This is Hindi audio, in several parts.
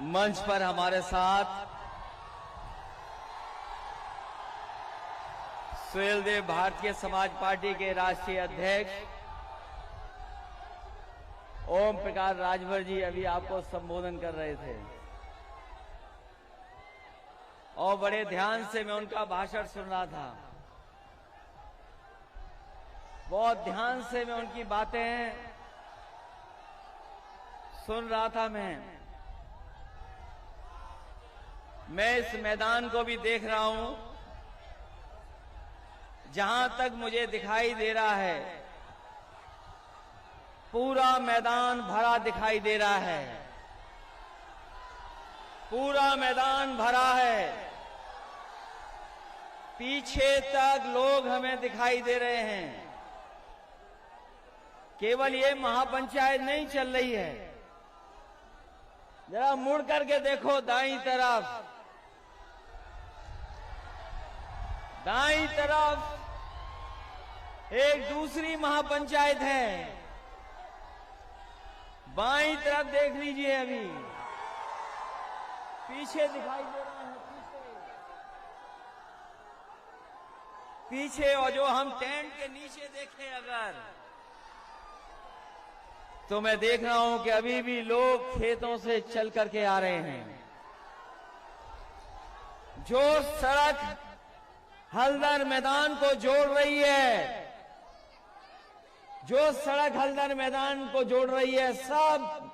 मंच पर हमारे साथ सुहेलदेव भारतीय समाज पार्टी के राष्ट्रीय अध्यक्ष ओम प्रकाश राजभर जी अभी आपको संबोधन कर रहे थे और बड़े ध्यान से मैं उनका भाषण सुन रहा था। बहुत ध्यान से मैं उनकी बातें सुन रहा था। मैं इस मैदान को भी देख रहा हूं। जहां तक मुझे दिखाई दे रहा है पूरा मैदान भरा दिखाई दे रहा है। पूरा मैदान भरा है। पीछे तक लोग हमें दिखाई दे रहे हैं। केवल ये महापंचायत नहीं चल रही है। जरा मुड़ करके देखो दाईं तरफ। दाईं तरफ एक दूसरी महापंचायत है। बाईं तरफ देख लीजिए, अभी पीछे दिखाई दे रहा है। पीछे और जो हम टेंट के नीचे देखें अगर, तो मैं देख रहा हूं कि अभी भी लोग खेतों से चल करके आ रहे हैं। जो सड़क हल्दर मैदान को जोड़ रही है, जो सड़क हल्दर मैदान को जोड़ रही है, सब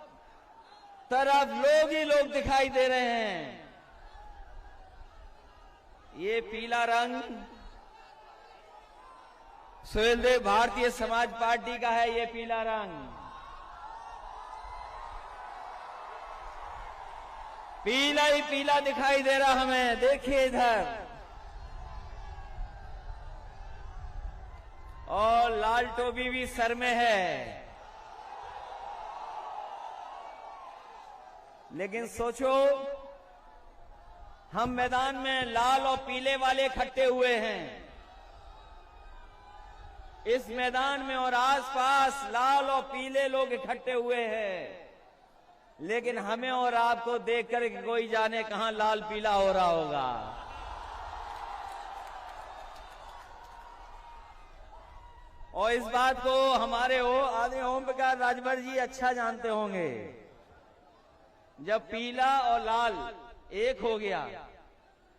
तरफ लोग ही लोग दिखाई दे रहे हैं। ये पीला रंग सुहेलदेव भारतीय समाज पार्टी का है। ये पीला रंग पीला ही पीला दिखाई दे रहा हमें। देखिए इधर, और लाल टोपी भी सर में है। लेकिन सोचो, हम मैदान में लाल और पीले वाले इकट्ठे हुए हैं। इस मैदान में और आसपास लाल और पीले लोग इकट्ठे हुए हैं। लेकिन हमें और आपको देखकर कोई जाने कहां लाल पीला हो रहा होगा। और इस बात को हमारे आदरणीय ओम प्रकाश राजभर जी अच्छा जानते होंगे। जब पीला और लाल एक हो गया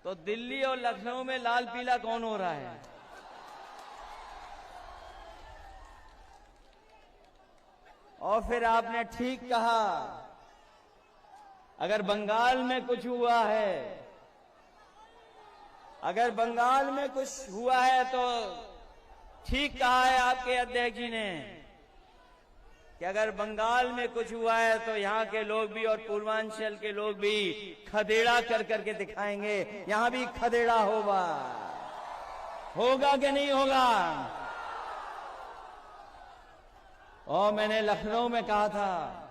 तो दिल्ली और लखनऊ में लाल पीला कौन हो रहा है? और फिर आपने ठीक कहा, अगर बंगाल में कुछ हुआ है, अगर बंगाल में कुछ हुआ है तो ठीक कहा है आपके अध्यक्ष जी ने कि अगर बंगाल में कुछ हुआ है तो यहां के लोग भी और पूर्वांचल के लोग भी खदेड़ा कर करके दिखाएंगे। यहां भी खदेड़ा होगा कि नहीं होगा? और मैंने लखनऊ में कहा था,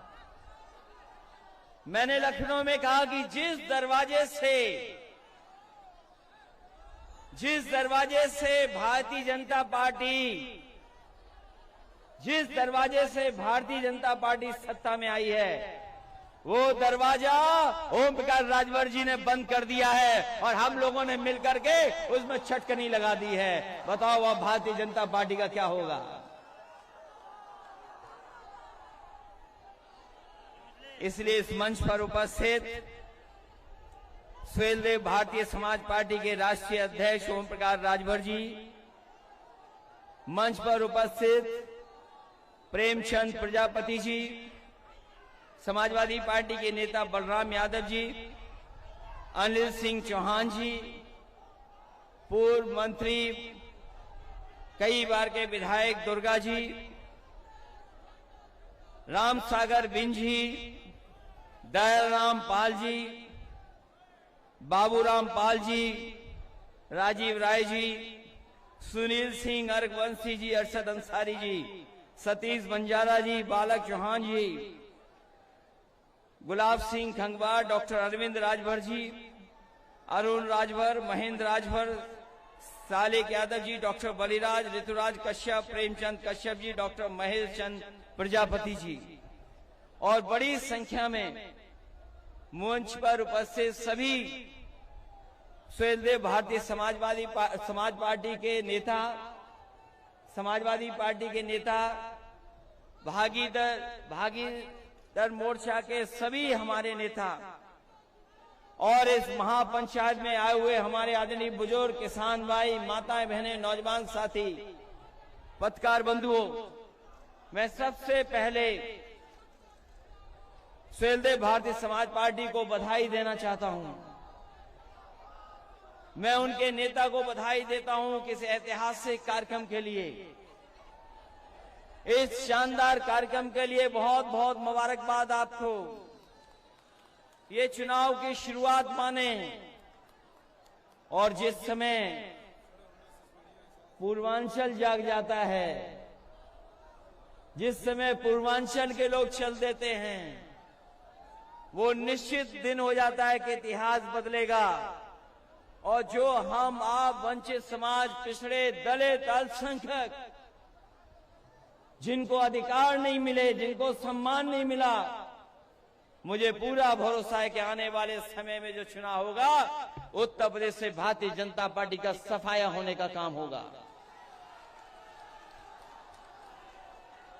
मैंने लखनऊ में कहा कि जिस दरवाजे से भारतीय जनता पार्टी सत्ता में आई है, वो दरवाजा ओम प्रकाश राजभर जी ने बंद कर दिया है और हम लोगों ने मिलकर के उसमें छटकनी लगा दी है। बताओ अब भारतीय जनता पार्टी का क्या होगा? इसलिए इस मंच पर उपस्थित सुहेलदेव भारतीय समाज पार्टी के राष्ट्रीय अध्यक्ष ओम प्रकाश राजभर जी, मंच पर उपस्थित प्रेमचंद प्रजापति जी, समाजवादी पार्टी के नेता बलराम यादव जी, अनिल सिंह चौहान जी, पूर्व मंत्री कई बार के विधायक दुर्गा जी, राम सागर बिंज जी, दयाराम पाल जी, बाबूराम पाल जी, राजीव राय जी, सुनील सिंह अर्घवंशी जी, अरशद अंसारी जी, सतीश बंजारा जी, बालक चौहान जी, Gulab Singh खंगवार, doctor Arvind Rajbhar ji, Arun Rajbhar, Mahendra Rajbhar, Salik Yadav ji, doctor Baliraj, Rituraj Kashyap, Premchand Kashyap ji, doctor Mahesh चंद प्रजापति जी और बड़ी संख्या में मंच पर उपस्थित सभी सुहेलदेव भारतीय समाज पार्टी के नेता, समाजवादी पार्टी के नेता, भागीदार मोर्चा के सभी हमारे नेता और इस महापंचायत में आए हुए हमारे आदरणीय बुजुर्ग, किसान भाई, माताएं, बहनें, नौजवान साथी, पत्रकार बंधुओं, मैं सबसे पहले सुहेलदेव भारतीय समाज पार्टी को बधाई देना चाहता हूं। मैं उनके नेता को बधाई देता हूं कि इस ऐतिहासिक कार्यक्रम के लिए, इस शानदार कार्यक्रम के लिए बहुत बहुत मुबारकबाद आपको। ये चुनाव की शुरुआत माने और जिस समय पूर्वांचल जाग जाता है, जिस समय पूर्वांचल के लोग चल देते हैं, वो निश्चित दिन हो जाता है कि इतिहास बदलेगा और जो हम आप वंचित समाज, पिछड़े, दलित, अल्पसंख्यक, जिनको अधिकार नहीं मिले, जिनको सम्मान नहीं मिला, मुझे पूरा भरोसा है कि आने वाले समय में जो चुनाव होगा, उत्तर प्रदेश से भारतीय जनता पार्टी का सफाया होने का काम होगा।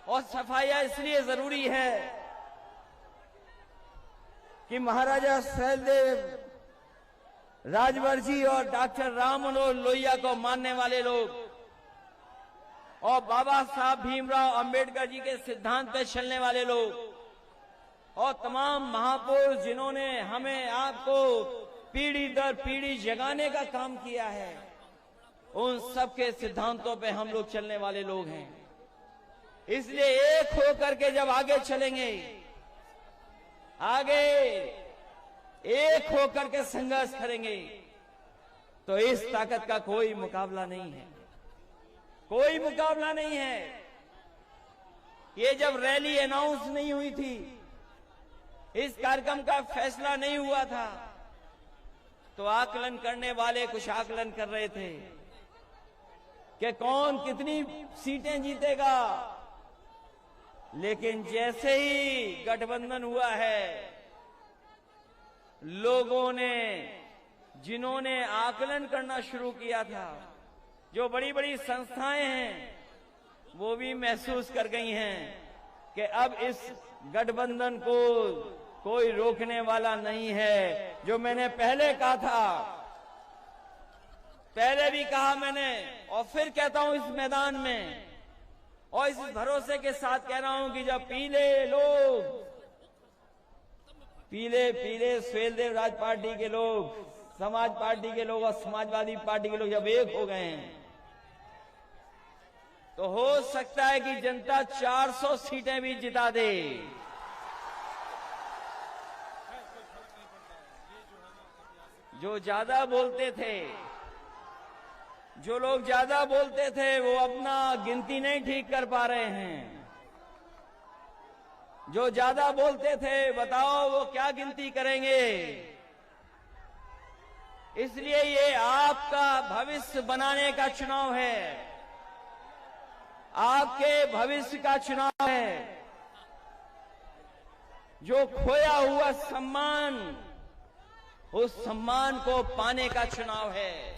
और सफाया इसलिए जरूरी है कि महाराजा सुहेलदेव राजभर और डॉक्टर राम मनोहर लोहिया को मानने वाले लोग और बाबा साहब भीमराव अंबेडकर जी के सिद्धांत पे चलने वाले लोग और तमाम महापुरुष जिन्होंने हमें आपको पीढ़ी दर पीढ़ी जगाने का काम किया है, उन सबके सिद्धांतों पे हम लोग चलने वाले लोग हैं। इसलिए एक होकर के जब आगे चलेंगे, आगे एक होकर के संघर्ष करेंगे, तो इस ताकत का कोई मुकाबला नहीं है, कोई मुकाबला नहीं है। ये जब रैली अनाउंस नहीं हुई थी, इस कार्यक्रम का फैसला नहीं हुआ था, तो आकलन करने वाले कुछ आकलन कर रहे थे कि कौन कितनी सीटें जीतेगा। लेकिन जैसे ही गठबंधन हुआ है, लोगों ने, जिन्होंने आकलन करना शुरू किया था, जो बड़ी बड़ी संस्थाएं हैं, वो भी महसूस कर गई हैं कि अब इस गठबंधन को कोई रोकने वाला नहीं है। जो मैंने पहले कहा था, पहले भी कहा मैंने और फिर कहता हूं इस मैदान में और इस भरोसे के साथ कह रहा हूं कि जब पीले सुहेलदेव राज पार्टी के लोग, समाज पार्टी के लोग और समाजवादी पार्टी के लोग जब एक हो गए हैं, तो हो सकता है कि जनता 400 सीटें भी जिता दे। जो ज्यादा बोलते थे, जो लोग ज्यादा बोलते थे, वो अपना गिनती नहीं ठीक कर पा रहे हैं। जो ज्यादा बोलते थे, बताओ वो क्या गिनती करेंगे। इसलिए ये आपका भविष्य बनाने का चुनाव है, आपके भविष्य का चुनाव है। जो खोया हुआ सम्मान, उस सम्मान को पाने का चुनाव है।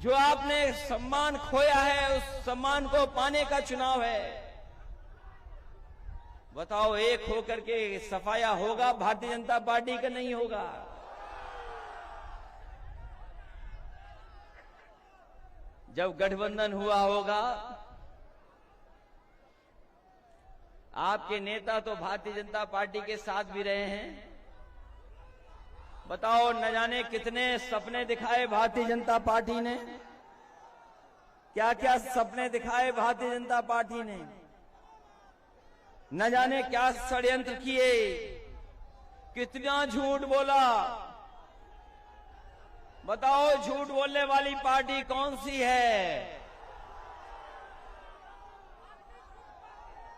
जो आपने सम्मान खोया है, उस सम्मान को पाने का चुनाव है। बताओ एक होकर के सफाया होगा भारतीय जनता पार्टी का? नहीं होगा। जब गठबंधन हुआ होगा, आपके नेता तो भारतीय जनता पार्टी के साथ भी रहे हैं। बताओ न जाने कितने सपने दिखाए भारतीय जनता पार्टी ने, क्या क्या सपने दिखाए भारतीय जनता पार्टी ने, न जाने क्या षड्यंत्र किए, कितना झूठ बोला। बताओ झूठ बोलने वाली पार्टी कौन सी है?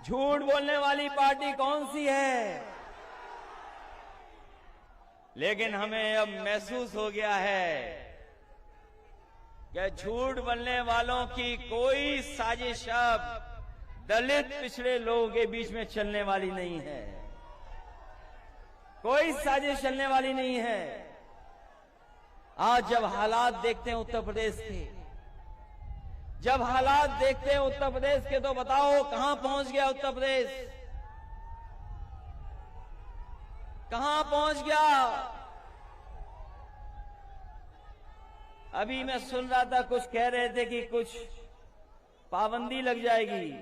झूठ बोलने वाली पार्टी कौन सी है? लेकिन हमें अब महसूस हो गया है कि झूठ बोलने वालों की कोई साजिश अब दलित पिछड़े लोगों के बीच में चलने वाली नहीं है। कोई साजिश चलने वाली नहीं है। आज जब हालात देखते हैं उत्तर प्रदेश के, जब हालात देखते हैं उत्तर प्रदेश के, तो बताओ कहां पहुंच गया उत्तर प्रदेश, कहां पहुंच गया। अभी मैं सुन रहा था, कुछ कह रहे थे कि कुछ पाबंदी लग जाएगी,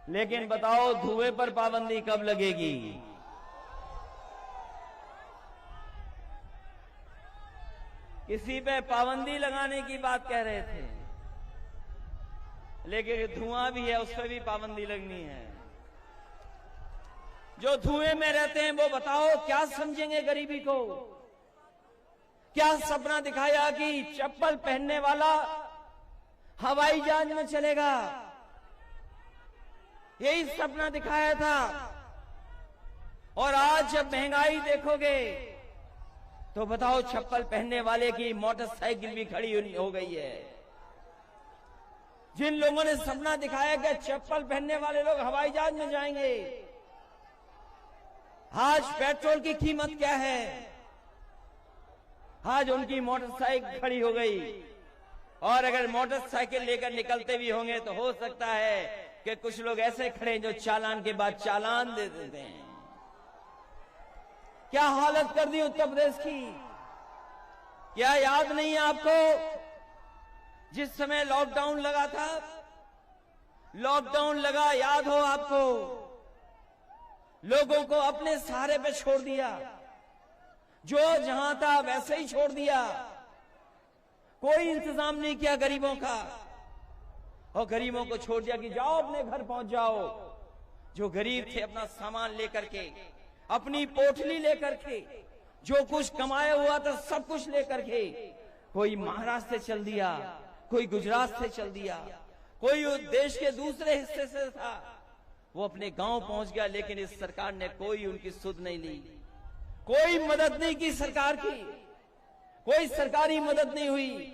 लेकिन बताओ धुएं पर पाबंदी कब लगेगी। किसी पे पाबंदी लगाने की बात कह रहे थे, लेकिन धुआं भी है, उस पर भी पाबंदी लगनी है। जो धुएं में रहते हैं वो बताओ क्या समझेंगे गरीबी को। क्या सपना दिखाया कि चप्पल पहनने वाला हवाई जहाज में चलेगा, यही सपना दिखाया था। और आज जब महंगाई देखोगे तो बताओ चप्पल पहनने वाले की मोटरसाइकिल भी खड़ी हो गई है। जिन लोगों ने सपना दिखाया कि चप्पल पहनने वाले लोग हवाई जहाज में जाएंगे, आज पेट्रोल की कीमत क्या है, आज उनकी मोटरसाइकिल खड़ी हो गई। और अगर मोटरसाइकिल लेकर निकलते भी होंगे तो हो सकता है कि कुछ लोग ऐसे खड़े जो चालान के बाद चालान दे देते हैं। क्या हालत कर दी उत्तर प्रदेश की। क्या याद नहीं है आपको, जिस समय लॉकडाउन लगा था, लॉकडाउन लगा, याद हो आपको, लोगों को अपने सहारे पे छोड़ दिया, जो जहां था वैसे ही छोड़ दिया, कोई इंतजाम नहीं किया गरीबों का, और गरीबों को छोड़ दिया कि जाओ अपने घर पहुंच जाओ। जो गरीब थे अपना सामान लेकर के, अपनी पोटली लेकर के, जो कुछ कमाया हुआ था सब कुछ लेकर के, कोई महाराष्ट्र से चल दिया, कोई गुजरात से चल दिया, कोई देश के दूसरे हिस्से से था, वो अपने गांव पहुंच गया। लेकिन इस सरकार ने कोई उनकी सुध नहीं ली, कोई मदद नहीं की सरकार की, कोई सरकारी मदद नहीं हुई।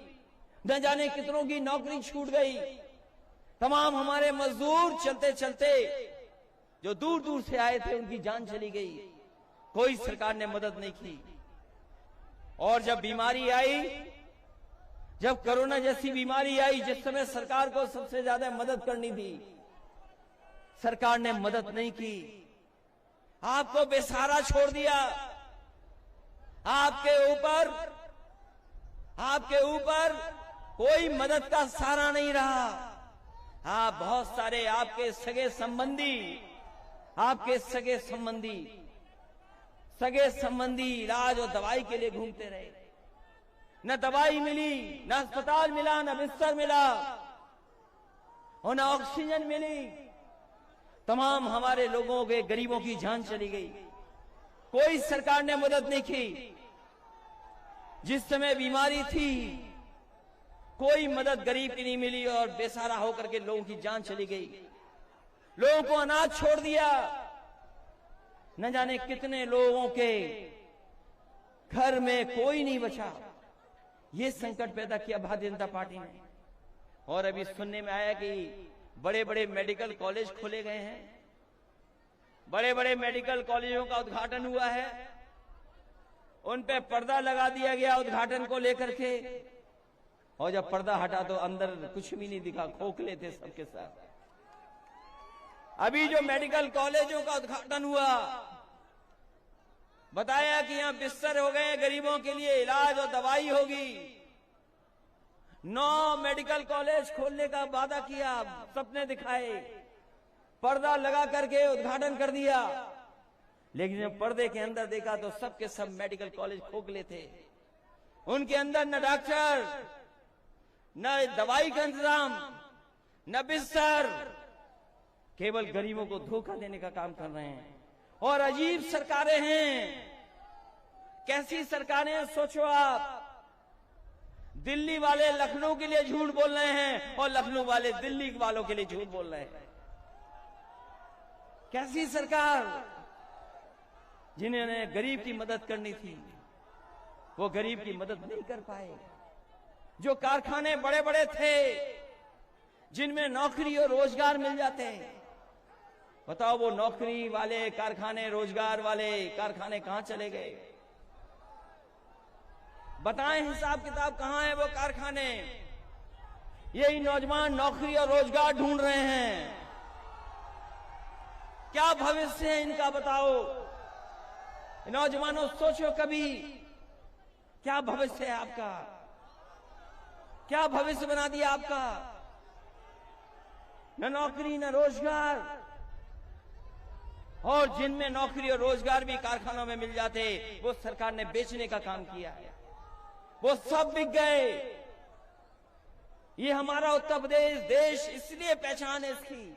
न जाने कितनों की नौकरी छूट गई। तमाम हमारे मजदूर चलते चलते जो दूर दूर से आए थे उनकी जान चली गई, कोई सरकार ने मदद नहीं की। और जब बीमारी आई, जब कोरोना जैसी बीमारी आई, जिस समय सरकार को सबसे ज्यादा मदद करनी थी, सरकार ने मदद नहीं की, आपको बेसहारा छोड़ दिया। आपके ऊपर कोई मदद का सहारा नहीं रहा। आप बहुत सारे आपके सगे संबंधी इलाज और दवाई के लिए घूमते रहे। न दवाई मिली, न अस्पताल मिला, न बिस्तर मिला, और न ऑक्सीजन मिली। तमाम हमारे लोगों के, गरीबों की जान चली गई। कोई सरकार ने मदद नहीं की। जिस समय बीमारी थी कोई मदद गरीब की नहीं मिली, और बेसहारा होकर के लोगों की जान चली गई। लोगों को अनाज छोड़ दिया। न जाने कितने लोगों के घर में कोई नहीं बचा। ये संकट पैदा किया भारतीय जनता पार्टी ने। और अभी सुनने में आया कि बड़े बड़े मेडिकल कॉलेज खोले गए हैं, बड़े बड़े मेडिकल कॉलेजों का उद्घाटन हुआ है, उन पे पर्दा लगा दिया गया उद्घाटन को लेकर के। और जब पर्दा हटा तो अंदर कुछ भी नहीं दिखा, खोखले थे सबके साथ। अभी जो मेडिकल कॉलेजों का उद्घाटन हुआ, बताया कि यहां बिस्तर हो गए, गरीबों के लिए इलाज और दवाई होगी। 9 मेडिकल कॉलेज खोलने का वादा किया, सपने दिखाए, पर्दा लगा करके उद्घाटन कर दिया। लेकिन जब पर्दे के अंदर देखा तो सबके सब मेडिकल कॉलेज खोखले थे। उनके अंदर न डॉक्टर, न दवाई का इंतजाम, न बिस्तर, केवल गरीबों को धोखा देने का काम कर रहे हैं। और अजीब सरकारें हैं। कैसी सरकारें हैं सोचो आप। दिल्ली वाले लखनऊ के लिए झूठ बोल रहे हैं और लखनऊ वाले दिल्ली वालों के लिए झूठ बोल रहे हैं। कैसी सरकार। जिन्होंने गरीब की मदद करनी थी वो गरीब की मदद नहीं कर पाए। जो कारखाने बड़े बड़े थे जिनमें नौकरी और रोजगार मिल जाते हैं, बताओ वो नौकरी वाले कारखाने, रोजगार वाले कारखाने कहां चले गए? बताएं हिसाब किताब कहां है वो कारखाने? यही नौजवान नौकरी और रोजगार ढूंढ रहे हैं। क्या भविष्य है इनका बताओ? नौजवानों सोचो कभी, क्या भविष्य है आपका? क्या भविष्य बना दिया आपका? न नौकरी न रोजगार। और जिनमें नौकरी और रोजगार भी कारखानों में मिल जाते, वो सरकार ने बेचने का काम किया है। वो सब बिक गए। ये हमारा उत्तर प्रदेश देश इसलिए पहचान है इसकी,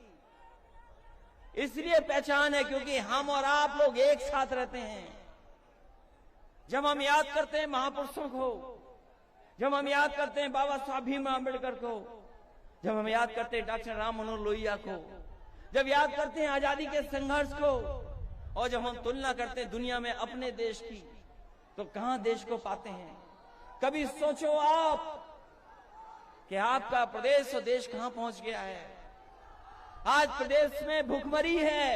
इसलिए पहचान है क्योंकि हम और आप लोग एक साथ रहते हैं। जब हम याद करते हैं महापुरुषों को, जब हम याद करते हैं बाबा साहब भीमराव अम्बेडकर को, जब हम याद करते हैं डॉक्टर राम मनोहर लोहिया को, जब याद करते हैं आजादी के संघर्ष को, और जब हम तुलना करते हैं दुनिया में अपने देश की, तो कहां देश को पाते हैं? कभी सोचो आप कि आपका प्रदेश और देश कहां पहुंच गया है। आज प्रदेश में भूखमरी है।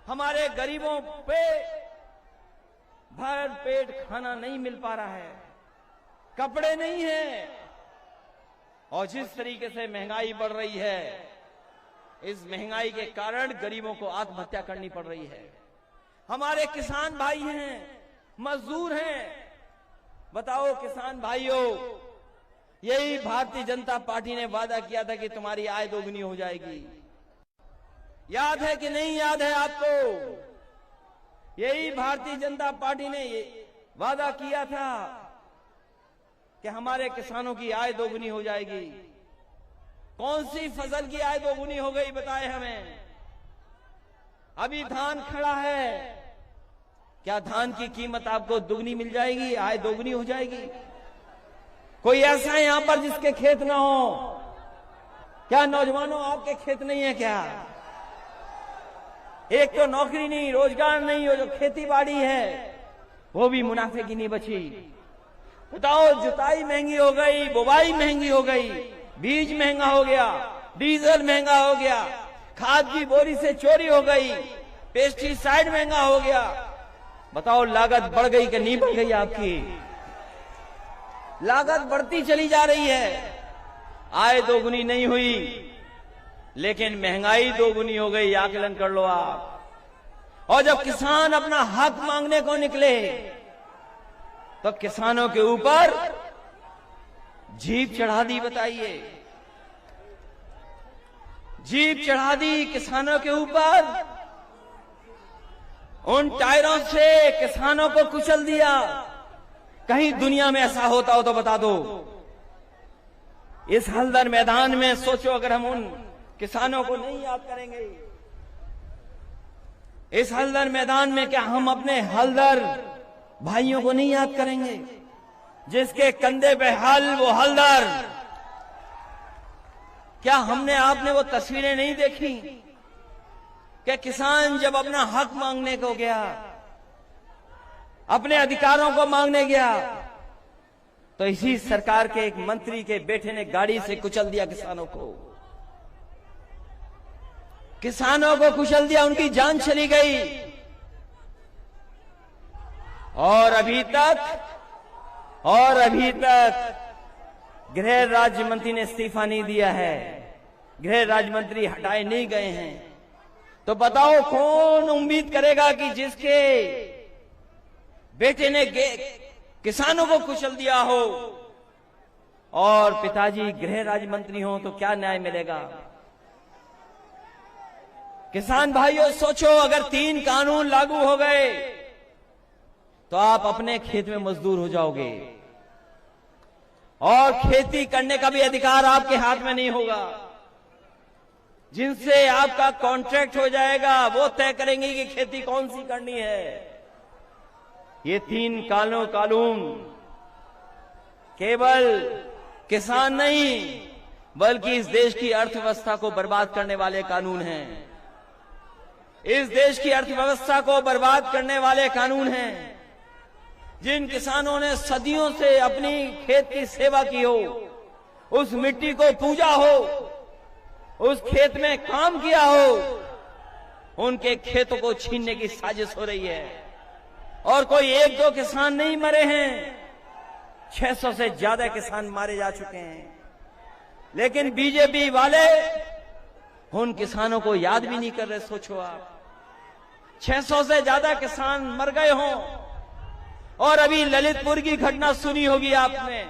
हमारे गरीबों पे भर पेट खाना नहीं मिल पा रहा है, कपड़े नहीं है, और जिस तरीके से महंगाई बढ़ रही है, इस महंगाई के कारण गरीबों को आत्महत्या करनी पड़ रही है। हमारे किसान भाई हैं, मजदूर हैं। बताओ किसान भाइयों, यही भारतीय जनता पार्टी ने वादा किया था कि तुम्हारी आय दोगुनी हो जाएगी। याद है कि नहीं याद है आपको? यही भारतीय जनता पार्टी ने वादा किया था कि हमारे किसानों की आय दोगुनी हो जाएगी। कौन सी फसल की आय दोगुनी हो गई बताए हमें? अभी धान खड़ा है, क्या धान की कीमत आपको दुगनी मिल जाएगी, आय दोगुनी हो जाएगी? कोई ऐसा है यहां पर जिसके खेत ना हो? क्या नौजवानों आपके खेत नहीं है क्या? एक तो नौकरी नहीं, रोजगार नहीं, और जो खेती बाड़ी है वो भी मुनाफे की नहीं बची। बताओ, जुताई महंगी हो गई, बुवाई महंगी हो गई, बीज महंगा हो गया, डीजल महंगा हो गया, खाद की बोरी से चोरी हो गई, पेस्टिसाइड महंगा हो गया। बताओ, लागत बढ़ गई कि नहीं बढ़ गई? आपकी लागत बढ़ती चली जा रही है। आय दोगुनी नहीं हुई, लेकिन महंगाई दोगुनी हो गई। आकलन कर लो आप। और जब किसान अपना हक मांगने को निकले, तो किसानों के ऊपर जीप चढ़ा दी। बताइए, जीप चढ़ा दी किसानों के ऊपर। उन टायरों से किसानों को कुचल दिया। कहीं दुनिया में ऐसा होता हो तो बता दो। इस हल्दर मैदान में सोचो, अगर हम उन किसानों को नहीं याद करेंगे, इस हल्दर मैदान में क्या हम अपने हल्दर भाइयों को नहीं याद करेंगे, जिसके कंधे पे हल, वो हल्दर? क्या हमने आपने वो तस्वीरें नहीं देखी कि किसान जब अपना हक मांगने को गया, अपने अधिकारों को मांगने गया, तो इसी सरकार के एक मंत्री के बेटे ने गाड़ी से कुचल दिया किसानों को। किसानों को कुचल दिया, उनकी जान चली गई। और अभी तक गृह राज्य मंत्री ने इस्तीफा नहीं दिया है। गृह राज्य मंत्री हटाए नहीं गए हैं। तो बताओ, कौन उम्मीद करेगा कि जिसके बेटे ने किसानों को कुचल दिया हो और पिताजी गृह राज्य मंत्री हो, तो क्या न्याय मिलेगा? किसान भाइयों सोचो, अगर 3 कानून लागू हो गए तो आप अपने खेत में मजदूर हो जाओगे, और खेती करने का भी अधिकार आपके हाथ में नहीं होगा। जिनसे आपका कॉन्ट्रैक्ट हो जाएगा, वो तय करेंगे कि खेती कौन सी करनी है। ये 3 कानून केवल किसान नहीं, बल्कि इस देश की अर्थव्यवस्था को बर्बाद करने वाले कानून हैं। इस देश की अर्थव्यवस्था को बर्बाद करने वाले कानून हैं। जिन किसानों ने सदियों से अपनी खेत की सेवा की हो, उस मिट्टी को पूजा हो, उस खेत में काम किया हो, उनके खेतों को छीनने की साजिश हो रही है। और कोई एक दो किसान नहीं मरे हैं, 600 से ज्यादा किसान मारे जा चुके हैं। लेकिन बीजेपी वाले उन किसानों को याद भी नहीं कर रहे। सोचो आप, 600 से ज्यादा किसान मर गए हों। और अभी ललितपुर की घटना सुनी होगी आपने,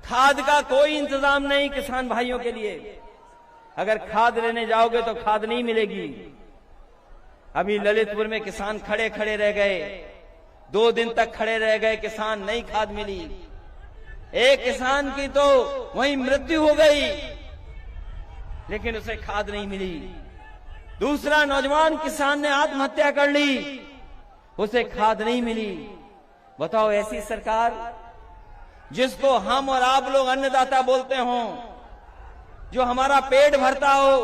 खाद का कोई इंतजाम नहीं किसान भाइयों के लिए। अगर खाद लेने जाओगे तो खाद नहीं मिलेगी। अभी ललितपुर में किसान खड़े खड़े रह गए, 2 दिन तक खड़े रह गए किसान, नहीं खाद मिली। एक किसान की तो वहीं मृत्यु हो गई, लेकिन उसे खाद नहीं मिली। दूसरा नौजवान किसान ने आत्महत्या कर ली, उसे खाद नहीं मिली। बताओ, ऐसी सरकार जिसको हम और आप लोग अन्नदाता बोलते हों, जो हमारा पेट भरता हो,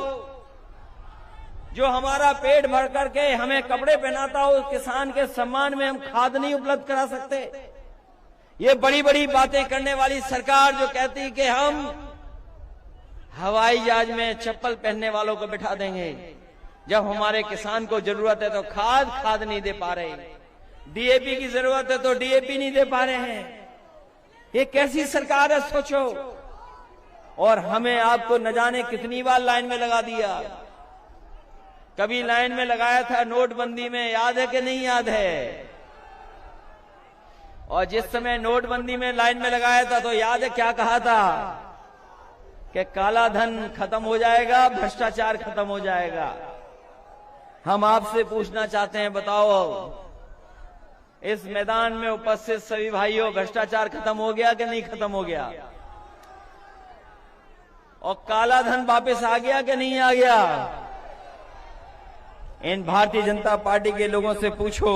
जो हमारा पेट भर करके हमें कपड़े पहनाता हो, उस किसान के सम्मान में हम खाद नहीं उपलब्ध करा सकते। ये बड़ी बड़ी बातें करने वाली सरकार जो कहती कि हम हवाई जहाज में चप्पल पहनने वालों को बिठा देंगे, जब हमारे किसान को जरूरत है तो खाद नहीं दे पा रहे, डीएपी की जरूरत है तो डीएपी नहीं दे पा रहे हैं। ये कैसी सरकार है, सोचो। और हमें आपको न जाने कितनी बार लाइन में लगा दिया। कभी लाइन में लगाया था नोटबंदी में, याद है कि नहीं याद है? और जिस समय नोटबंदी में लाइन में लगाया था तो याद है क्या कहा था कि काला धन खत्म हो जाएगा, भ्रष्टाचार खत्म हो जाएगा। हम आपसे पूछना चाहते हैं, बताओ इस मैदान में उपस्थित सभी भाइयों, भ्रष्टाचार खत्म हो गया कि नहीं खत्म हो गया? और काला धन वापस आ गया कि नहीं आ गया? इन भारतीय जनता पार्टी के लोगों से पूछो,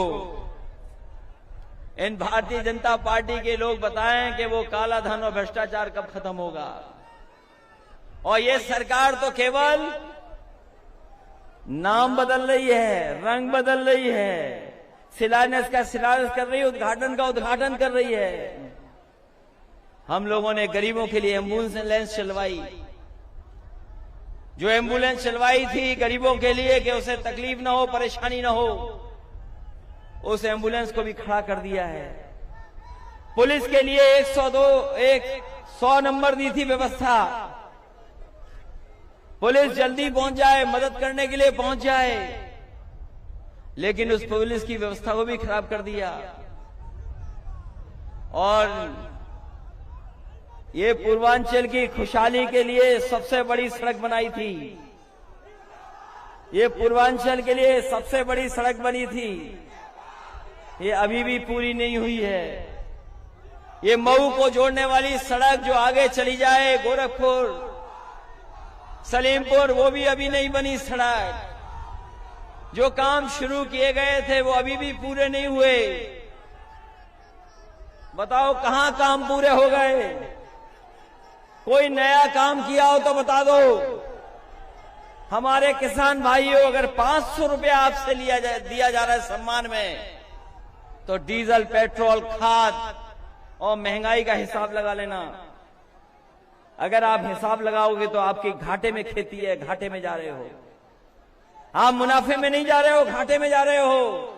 इन भारतीय जनता पार्टी के लोग बताएं कि वो काला धन और भ्रष्टाचार कब खत्म होगा। और ये सरकार तो केवल नाम बदल रही है, रंग बदल रही है, शिलान्यास का शिलान्यास कर रही है, उद्घाटन का उद्घाटन कर रही है। हम लोगों ने गरीबों के लिए एम्बुलेंस चलवाई, जो एम्बुलेंस चलवाई थी गरीबों के लिए कि उसे तकलीफ ना हो, परेशानी ना हो, उस एम्बुलेंस को भी खड़ा कर दिया है। पुलिस के लिए 100 नंबर दी थी व्यवस्था, पुलिस जल्दी पहुंच जाए, मदद करने के लिए पहुंच जाए, लेकिन उस पुलिस की व्यवस्था को भी खराब कर दिया। और ये पूर्वांचल की खुशहाली के लिए सबसे बड़ी सड़क बनाई थी, ये पूर्वांचल के लिए सबसे बड़ी सड़क बनी थी, ये अभी भी पूरी नहीं हुई है। ये मऊ को जोड़ने वाली सड़क जो आगे चली जाए गोरखपुर, सलीमपुर, वो भी अभी नहीं बनी सड़क। जो काम शुरू किए गए थे वो अभी भी पूरे नहीं हुए। बताओ कहां काम पूरे हो गए? कोई नया काम किया हो तो बता दो। हमारे किसान भाइयों, अगर 500 रुपया आपसे दिया जा रहा है सम्मान में, तो डीजल, पेट्रोल, खाद और महंगाई का हिसाब लगा लेना। अगर आप हिसाब लगाओगे तो आपकी घाटे में खेती है, घाटे में जा रहे हो आप, मुनाफे में नहीं जा रहे हो, घाटे में जा रहे हो।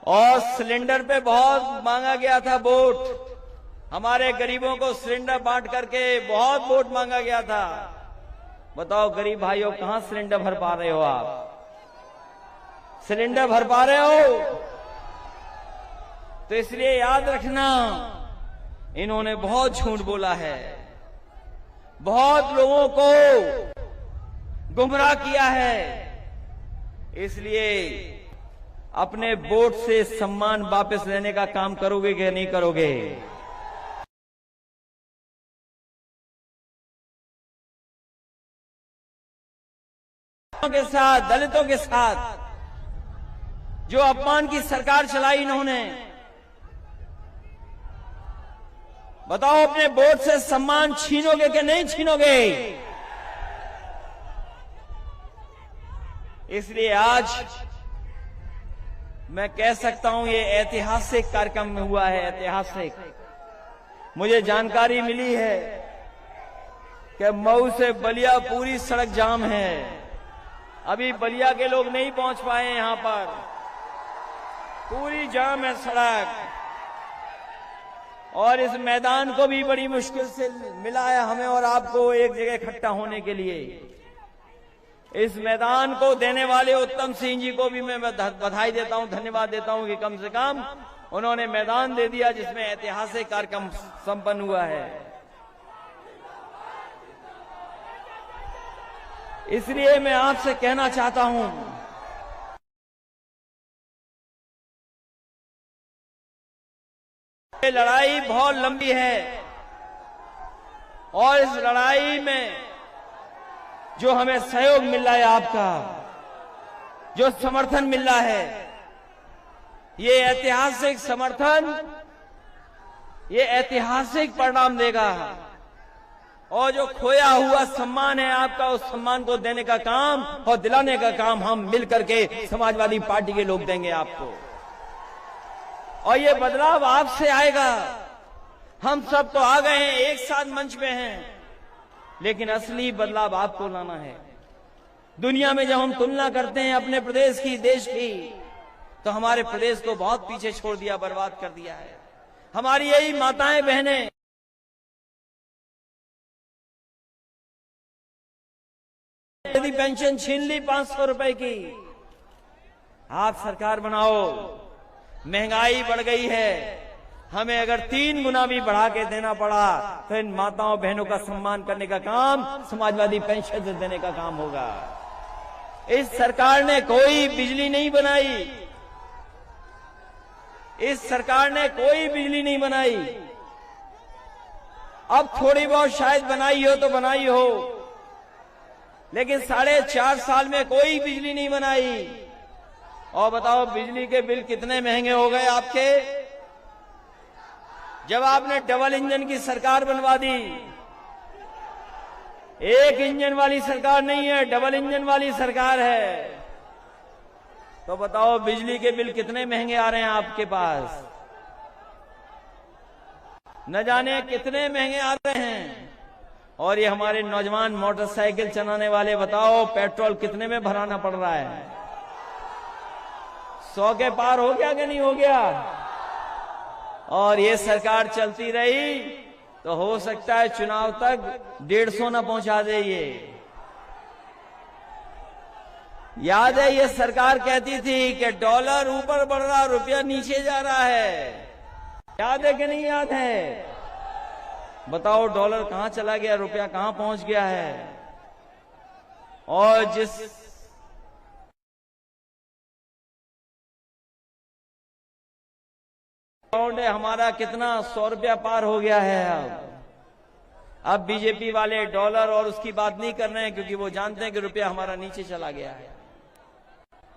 और सिलेंडर पे बहुत मांगा गया था वोट, हमारे गरीबों को सिलेंडर बांट करके बहुत वोट मांगा गया था। बताओ गरीब भाइयों, कहां सिलेंडर भर पा रहे हो आप? सिलेंडर भर पा रहे हो? तो इसलिए याद रखना, इन्होंने बहुत झूठ बोला है, बहुत लोगों को गुमराह किया है। इसलिए अपने वोट से सम्मान वापस लेने का काम करोगे कि नहीं करोगे? के साथ, दलितों के साथ जो अपमान की सरकार चलाई इन्होंने, बताओ अपने वोट से सम्मान छीनोगे कि नहीं छीनोगे? इसलिए आज मैं कह सकता हूं ये ऐतिहासिक कार्यक्रम में हुआ है, ऐतिहासिक। मुझे जानकारी मिली है कि मऊ से बलिया पूरी सड़क जाम है, अभी बलिया के लोग नहीं पहुंच पाए यहां पर, पूरी जाम है सड़क, और इस मैदान को भी बड़ी मुश्किल से मिला है हमें और आपको एक जगह इकट्ठा होने के लिए। इस मैदान को देने वाले उत्तम सिंह जी को भी मैं बधाई देता हूं, धन्यवाद देता हूं कि कम से कम उन्होंने मैदान दे दिया जिसमें ऐतिहासिक कार्यक्रम संपन्न हुआ है। इसलिए मैं आपसे कहना चाहता हूं, ये लड़ाई बहुत लंबी है और इस लड़ाई में जो हमें सहयोग मिल रहा है, आपका जो समर्थन मिल रहा है, ये ऐतिहासिक समर्थन, ये ऐतिहासिक परिणाम देगा। और जो खोया हुआ सम्मान है आपका, उस सम्मान को देने का काम और दिलाने का काम हम मिलकर के समाजवादी पार्टी के लोग देंगे आपको। और ये बदलाव आपसे आएगा। हम सब तो आ गए हैं, एक साथ मंच में हैं, लेकिन असली बदलाव आपको लाना है। दुनिया में जब हम तुलना करते हैं अपने प्रदेश की, देश की, तो हमारे प्रदेश को बहुत पीछे छोड़ दिया, बर्बाद कर दिया है। हमारी यही माताएं बहनें यदि पेंशन छीन ली 500 रुपए की, आप सरकार बनाओ, महंगाई बढ़ गई है, हमें अगर 3 गुना भी बढ़ा के देना पड़ा तो इन माताओं बहनों का सम्मान करने का काम समाजवादी पेंशन से देने का काम होगा। इस सरकार ने कोई बिजली नहीं बनाई, इस सरकार ने कोई बिजली नहीं बनाई। अब थोड़ी बहुत शायद बनाई हो तो बनाई हो, लेकिन 4.5 साल में कोई बिजली नहीं बनाई। और बताओ बिजली के बिल कितने महंगे हो गए आपके, जब आपने डबल इंजन की सरकार बनवा दी। एक इंजन वाली सरकार नहीं है, डबल इंजन वाली सरकार है। तो बताओ बिजली के बिल कितने महंगे आ रहे हैं आपके पास, न जाने कितने महंगे आ रहे हैं। और ये हमारे नौजवान मोटरसाइकिल चलाने वाले, बताओ पेट्रोल कितने में भराना पड़ रहा है, 100 के पार हो गया कि नहीं हो गया। और ये सरकार चलती रही तो हो सकता है चुनाव तक 150 न पहुंचा दे। ये याद है, ये सरकार कहती थी कि डॉलर ऊपर बढ़ रहा, रुपया नीचे जा रहा है। याद है कि नहीं याद है? बताओ डॉलर कहां चला गया, रुपया कहां पहुंच गया है। और जिस अकाउंट है हमारा कितना, 100 रुपया पार हो गया है। अब बीजेपी वाले डॉलर और उसकी बात नहीं कर रहे हैं, क्योंकि वो जानते हैं कि रुपया हमारा नीचे चला गया है।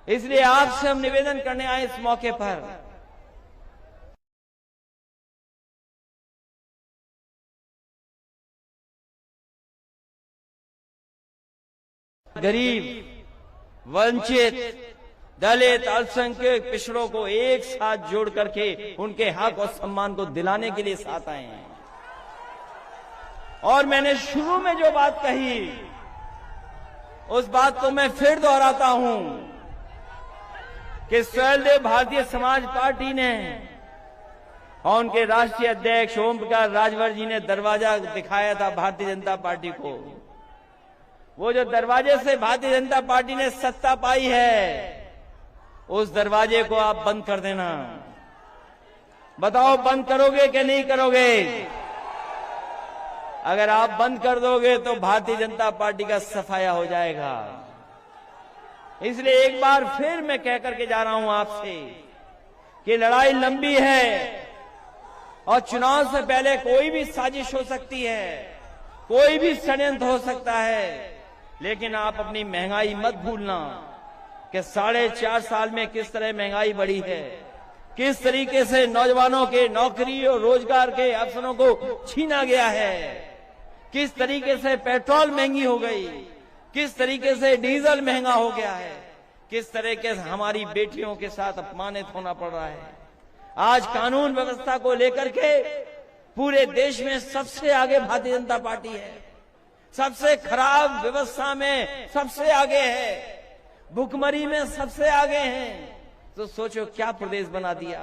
इसलिए आपसे हम निवेदन करने आए इस मौके पर, गरीब, वंचित, दलित, अल्पसंख्यक, पिछड़ों को एक साथ जोड़ करके उनके हक और सम्मान को दिलाने के लिए साथ आए हैं। और मैंने शुरू में जो बात कही, उस बात को मैं फिर दोहराता हूं कि स्वर्णदेव भारतीय समाज पार्टी ने और उनके राष्ट्रीय अध्यक्ष ओम प्रकाश राजभर जी ने दरवाजा दिखाया था भारतीय जनता पार्टी को। वो जो दरवाजे से भारतीय जनता पार्टी ने सत्ता पाई है, उस दरवाजे को आप बंद कर देना। बताओ बंद करोगे कि नहीं करोगे? अगर आप बंद कर दोगे तो भारतीय जनता पार्टी का सफाया हो जाएगा। इसलिए एक बार फिर मैं कह करके जा रहा हूं आपसे कि लड़ाई लंबी है और चुनाव से पहले कोई भी साजिश हो सकती है, कोई भी षड्यंत्र हो सकता है। लेकिन आप अपनी महंगाई मत भूलना कि 4.5 साल में किस तरह महंगाई बढ़ी है, किस तरीके से नौजवानों के नौकरी और रोजगार के अवसरों को छीना गया है, किस तरीके से पेट्रोल महंगी हो गई, किस तरीके से डीजल महंगा हो गया है, किस तरीके से हमारी बेटियों के साथ अपमानित होना पड़ रहा है। आज कानून व्यवस्था को लेकर के पूरे देश में सबसे आगे भारतीय जनता पार्टी है, सबसे खराब व्यवस्था में सबसे आगे है। भुखमरी में सबसे आगे हैं। तो सोचो क्या प्रदेश बना दिया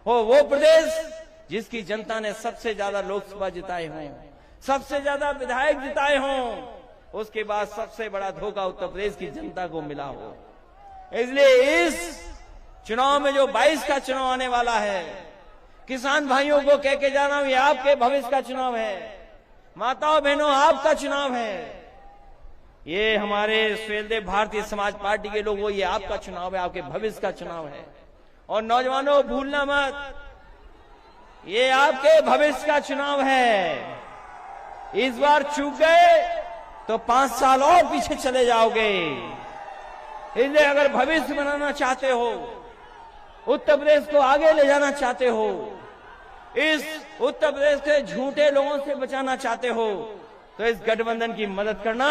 हो, वो प्रदेश जिसकी जनता ने सबसे ज्यादा लोकसभा जिताए हों, सबसे ज्यादा विधायक जिताए हों, उसके बाद सबसे बड़ा धोखा उत्तर प्रदेश की जनता को मिला हो। इसलिए इस चुनाव में जो 22 का चुनाव आने वाला है, किसान भाइयों को कह के जाना ये आपके भविष्य का चुनाव है, माताओं बहनों आपका चुनाव है। ये हमारे सुहेलदेव भारतीय समाज पार्टी के लोगों, ये आपका चुनाव है, आपके भविष्य का चुनाव है। और नौजवानों भूलना मत, ये आपके भविष्य का चुनाव है। इस बार चूक गए तो 5 साल और पीछे चले जाओगे। इसलिए अगर भविष्य बनाना चाहते हो, उत्तर प्रदेश को आगे ले जाना चाहते हो, इस उत्तर प्रदेश के झूठे लोगों से बचाना चाहते हो, तो इस गठबंधन की मदद करना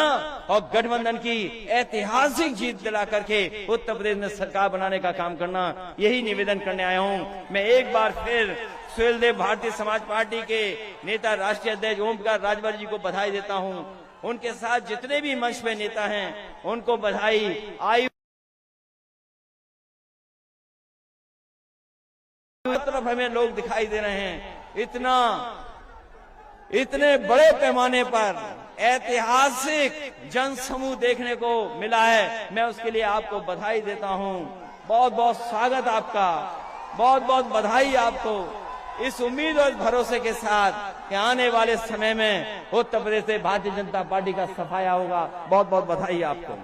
और गठबंधन की ऐतिहासिक जीत दिला करके उत्तर प्रदेश में सरकार बनाने का काम करना, यही निवेदन करने आया हूं। मैं एक बार फिर सुहेलदेव भारतीय समाज पार्टी के नेता राष्ट्रीय अध्यक्ष ओम प्रकाश राजभर जी को बधाई देता हूं। उनके साथ जितने भी मंच पे नेता हैं उनको बधाई। आयु तरफ हमें लोग दिखाई दे रहे हैं, इतने बड़े पैमाने पर ऐतिहासिक जन समूह देखने को मिला है। मैं उसके लिए आपको बधाई देता हूं। बहुत बहुत स्वागत आपका, बहुत बहुत बधाई आपको। इस उम्मीद और भरोसे के साथ कि आने वाले समय में उत्तर प्रदेश से भारतीय जनता पार्टी का सफाया होगा। बहुत बहुत बधाई आपको।